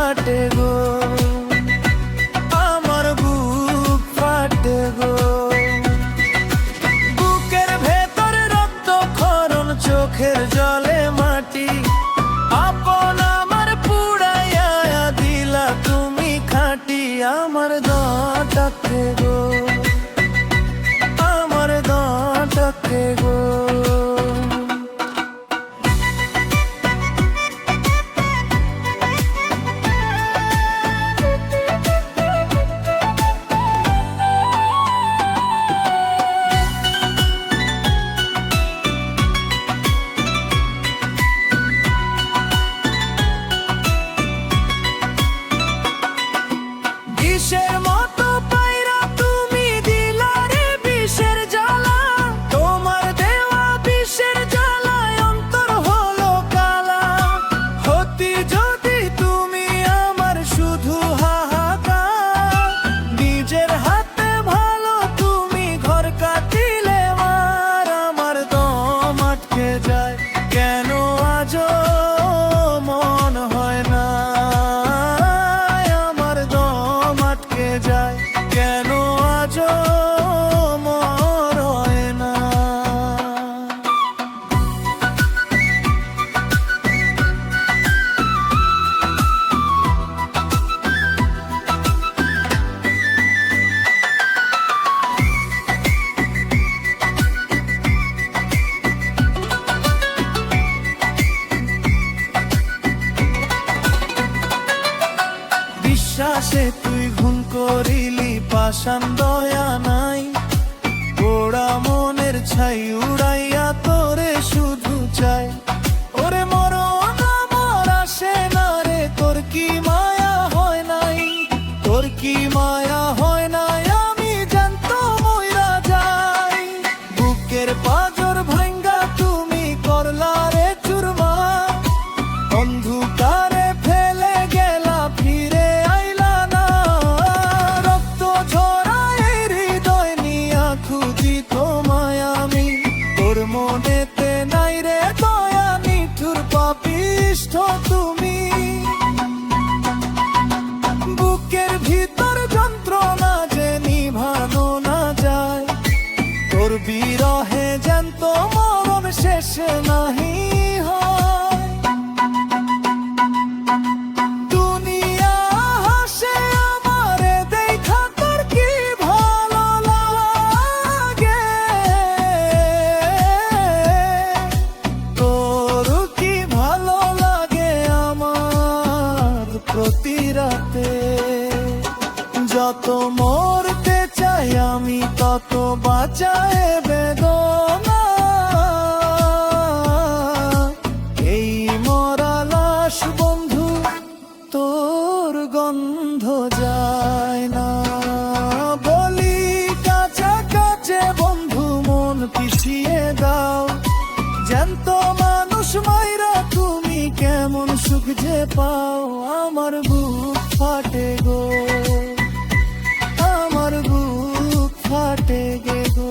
ফাটে গো, আমার বুক ফাটে গো। বুকের ভেতরে রক্ত ক্ষরণ, চোখের জলে মাটি, আপন আমার পুড়াইয়া দিলা তুমি খাঁটি। আমার দাঁটাকে গো, আমার দাঁটাকে গো। বিষের মতো পায়রা তুমি দিলা রে বিষের জ্বালা, তোমার দেওয়া বিষের জ্বালায় অন্তর হলো কালা। হতি যদি তুমি আমার শুধু হাহাকার, নিজের হাতে ভালো তুমি ঘর কাটিলে মার। আমার দম আটকে যায় কেন আজও মন হয় না, যায় কেন আজও মর হয় না। বিশ্বাসে তুই ঘুম করিলি পাষাণ দয়া নাই, পোড়া মনের ছাই উড়াইয়া তোরে শুধু চাই। ওরে মরণ আমার আসে না রে, তোর কি মায়া হয় নাই, তোর কি মায়া হয় নাই, আমি জানতো মইরা যাই। বুকের পাঁজর ভাঙ্গা তুমি করলা রে চুরমা, অন্ধকারে ফেলে গেলা ফিরে আইলা না। রক্ত ঝরায় হৃদয় নিয়া খুঁজি তোমায় আমি, তোর মনেতে নাই রে দয়া, নিঠুর পাপিষ্ঠ তুমি। বুকের ভিতর যন্ত্রণা যে নিভানো না যায়, তোর বিরহে জ্যান্ত মরণ শেষ নাহি হয়। দুনিয়া হাসে আমারে দেখা, তোর কি ভালো লাগে, তোর কি ভালো লাগে আমার প্রতি রাতে। যত মরতে চাই আমি তত বাঁচায় বেদনা, এই মরা লাশ বন্ধু তোর গন্ধ যায় না। বলি কাছে কাছে বন্ধু মন পিছিয়ে দাও, জ্যান্ত মানুষ মাইরা তুমি কেমন সুখ যে পাও। আমার বুক ফাটে গো, আমার বুক ফাটে গে গো।